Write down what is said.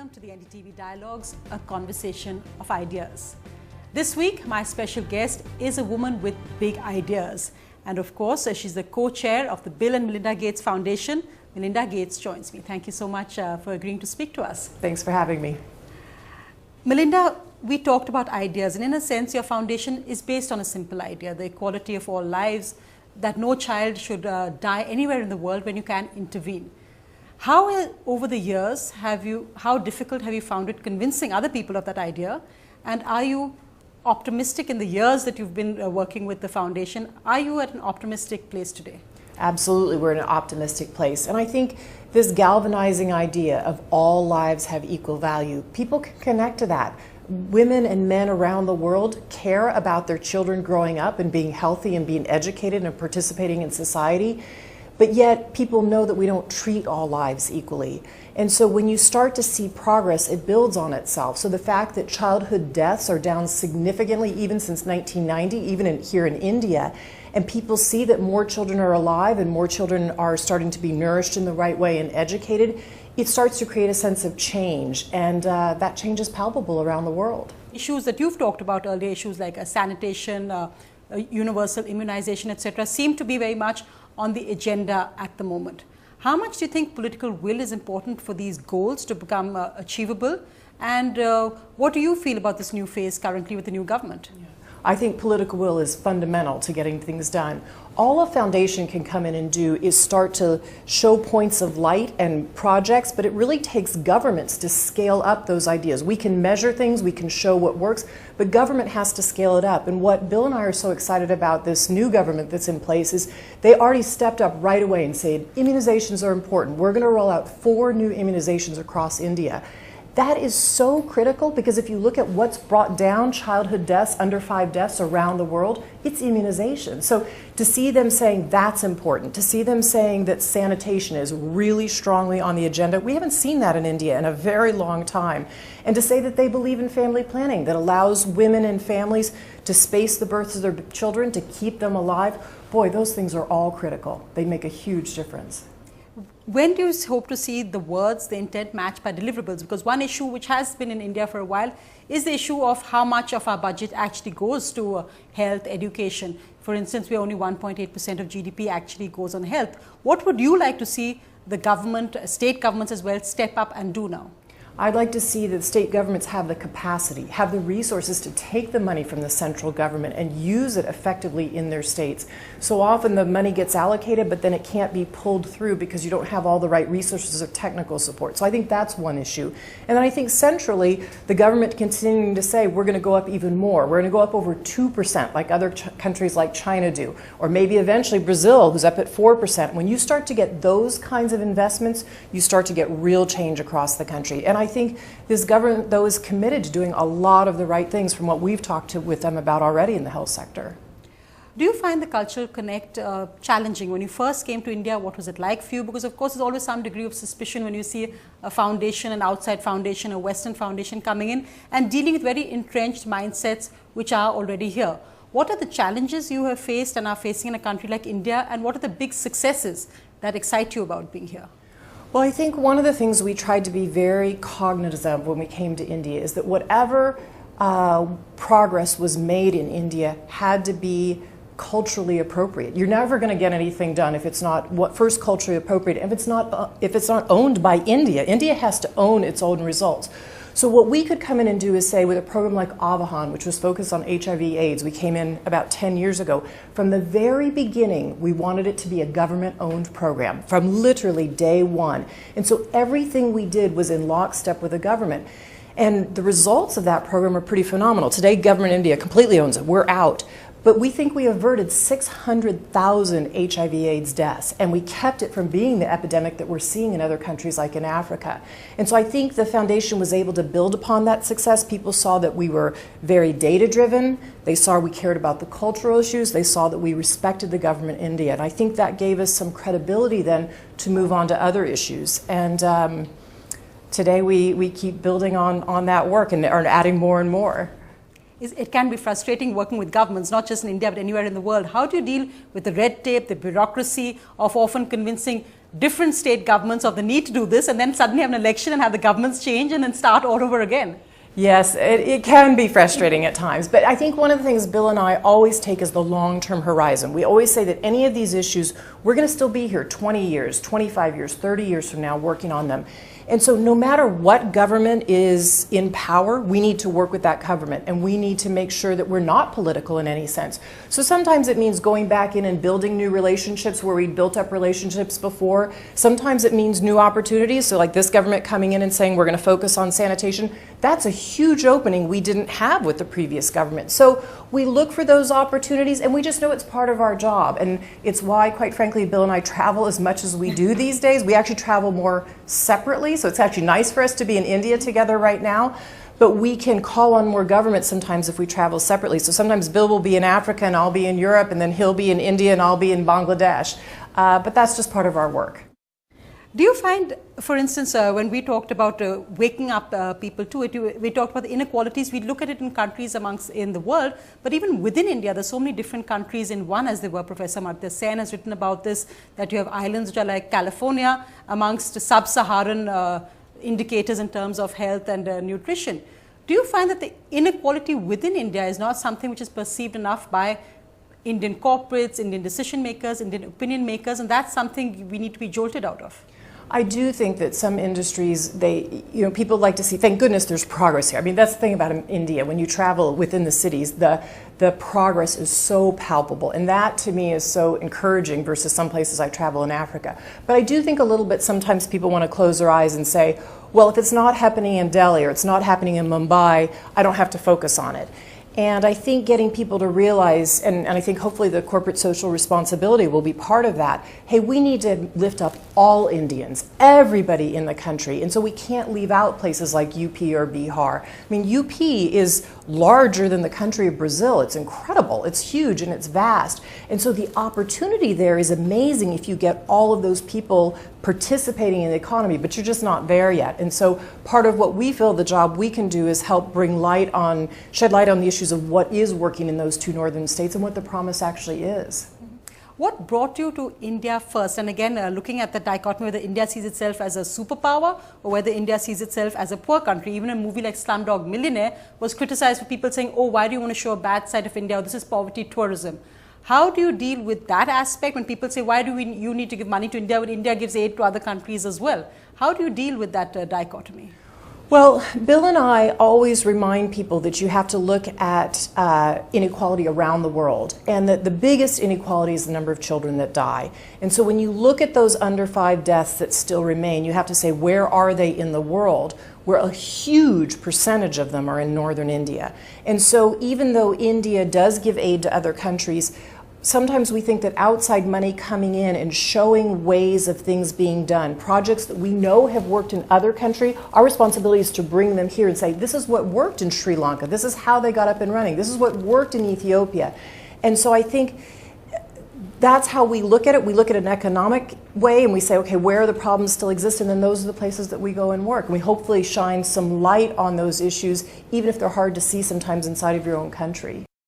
Welcome to the NDTV Dialogues, a conversation of ideas. This week, my special guest is a woman with big ideas. And of course, she's the co-chair of the Bill and Melinda Gates Foundation. Melinda Gates joins me. Thank you so much for agreeing to speak to us. Thanks for having me. Melinda, we talked about ideas, and in a sense, your foundation is based on a simple idea, the equality of all lives, that no child should die anywhere in the world when you can intervene. How, over the years, how difficult have you found it convincing other people of that idea? And are you optimistic in the years that you've been working with the foundation? Are you at an optimistic place today? Absolutely, we're in an optimistic place. And I think this galvanizing idea of all lives have equal value, people can connect to that. Women and men around the world care about their children growing up and being healthy and being educated and participating in society. But yet people know that we don't treat all lives equally. And so when you start to see progress, it builds on itself. So the fact that childhood deaths are down significantly, even since 1990, even here in India, and people see that more children are alive and more children are starting to be nourished in the right way and educated, it starts to create a sense of change. And that change is palpable around the world. Issues that you've talked about earlier, issues like sanitation, universal immunization, etc., seem to be very much on the agenda at the moment. How much do you think political will is important for these goals to become achievable? And what do you feel about this new phase currently with the new government? Yeah. I think political will is fundamental to getting things done. All a foundation can come in and do is start to show points of light and projects, but it really takes governments to scale up those ideas. We can measure things, we can show what works, but government has to scale it up. And what Bill and I are so excited about this new government that's in place is they already stepped up right away and said immunizations are important. We're going to roll out 4 new immunizations across India. That is so critical because if you look at what's brought down childhood deaths, under 5 deaths around the world, it's immunization. So to see them saying that's important, to see them saying that sanitation is really strongly on the agenda, we haven't seen that in India in a very long time. And to say that they believe in family planning that allows women and families to space the births of their children, to keep them alive, boy, those things are all critical. They make a huge difference. When do you hope to see the words, the intent matched by deliverables? Because one issue which has been in India for a while is the issue of how much of our budget actually goes to health, education. For instance, we only 1.8% of GDP actually goes on health. What would you like to see the government, state governments as well, step up and do now? I'd like to see that state governments have the capacity, have the resources to take the money from the central government and use it effectively in their states. So often the money gets allocated, but then it can't be pulled through because you don't have all the right resources or technical support. So I think that's one issue. And then I think centrally, the government continuing to say, we're going to go up even more. We're going to go up over 2% like other countries like China do, or maybe eventually Brazil, who's up at 4%. When you start to get those kinds of investments, you start to get real change across the country. And I think this government, though, is committed to doing a lot of the right things from what we've talked with them about already in the health sector. Do you find the cultural connect challenging? When you first came to India, what was it like for you? Because of course there's always some degree of suspicion when you see a foundation, an outside foundation, a Western foundation coming in and dealing with very entrenched mindsets which are already here. What are the challenges you have faced and are facing in a country like India, and what are the big successes that excite you about being here? Well, I think one of the things we tried to be very cognizant of when we came to India is that whatever progress was made in India had to be culturally appropriate. You're never going to get anything done if it's not first culturally appropriate, if it's not owned by India. India has to own its own results. So what we could come in and do is say with a program like Avahan, which was focused on HIV/AIDS, we came in about 10 years ago. From the very beginning, we wanted it to be a government-owned program from literally day one. And so everything we did was in lockstep with the government. And the results of that program are pretty phenomenal. Today, government India completely owns it. We're out. But we think we averted 600,000 HIV/AIDS deaths, and we kept it from being the epidemic that we're seeing in other countries like in Africa. And so I think the foundation was able to build upon that success. People saw that we were very data-driven. They saw we cared about the cultural issues. They saw that we respected the government in India. And I think that gave us some credibility then to move on to other issues. And today we keep building on that work and are adding more and more. It can be frustrating working with governments, not just in India, but anywhere in the world. How do you deal with the red tape, the bureaucracy of often convincing different state governments of the need to do this, and then suddenly have an election and have the governments change and then start all over again. Yes, it can be frustrating at times, but I think one of the things Bill and I always take is the long-term horizon. We always say that any of these issues, we're going to still be here 20 years, 25 years, 30 years from now working on them. And so no matter what government is in power, we need to work with that government, and we need to make sure that we're not political in any sense. So sometimes it means going back in and building new relationships where we built up relationships before. Sometimes it means new opportunities. So like this government coming in and saying we're going to focus on sanitation. That's a huge opening we didn't have with the previous government. So we look for those opportunities, and we just know it's part of our job. And it's why, quite frankly, Bill and I travel as much as we do these days. We actually travel more separately, so it's actually nice for us to be in India together right now. But we can call on more governments sometimes if we travel separately. So sometimes Bill will be in Africa and I'll be in Europe, and then he'll be in India and I'll be in Bangladesh. But that's just part of our work. Do you find, for instance, when we talked about waking up people to it, we talked about the inequalities. We look at it in countries in the world, but even within India, there's so many different countries in one, as they were. Professor Martha Sen has written about this, that you have islands which are like California amongst sub-Saharan indicators in terms of health and nutrition. Do you find that the inequality within India is not something which is perceived enough by Indian corporates, Indian decision makers, Indian opinion makers, and that's something we need to be jolted out of? I do think that some industries, people like to see, thank goodness there's progress here. I mean, that's the thing about India. When you travel within the cities, the progress is so palpable. And that, to me, is so encouraging versus some places I travel in Africa. But I do think a little bit sometimes people want to close their eyes and say, well, if it's not happening in Delhi or it's not happening in Mumbai, I don't have to focus on it. And I think getting people to realize, and I think hopefully the corporate social responsibility will be part of that, hey, we need to lift up all Indians, everybody in the country. And so we can't leave out places like UP or Bihar. I mean, UP is larger than the country of Brazil. It's incredible. It's huge and it's vast. And so the opportunity there is amazing if you get all of those people participating in the economy, but you're just not there yet. And so part of what we feel the job we can do is help shed light on the issues of what is working in those two northern states and what the promise actually is. What brought you to India first? And again, looking at the dichotomy whether India sees itself as a superpower or whether India sees itself as a poor country. Even a movie like Slumdog Millionaire was criticized for people saying, oh, why do you want to show a bad side of India? Oh, this is poverty tourism. How do you deal with that aspect when people say, why do you need to give money to India when India gives aid to other countries as well? How do you deal with that dichotomy? Well, Bill and I always remind people that you have to look at inequality around the world, and that the biggest inequality is the number of children that die. And so when you look at those under 5 deaths that still remain, you have to say, where are they in the world? Where a huge percentage of them are in northern India. And so even though India does give aid to other countries, sometimes we think that outside money coming in and showing ways of things being done, projects that we know have worked in other countries, our responsibility is to bring them here and say, this is what worked in Sri Lanka, this is how they got up and running, this is what worked in Ethiopia. And so I think that's how we look at it. We look at an economic way and we say, okay, where are the problems still exist? And then those are the places that we go and work. And we hopefully shine some light on those issues, even if they're hard to see sometimes inside of your own country.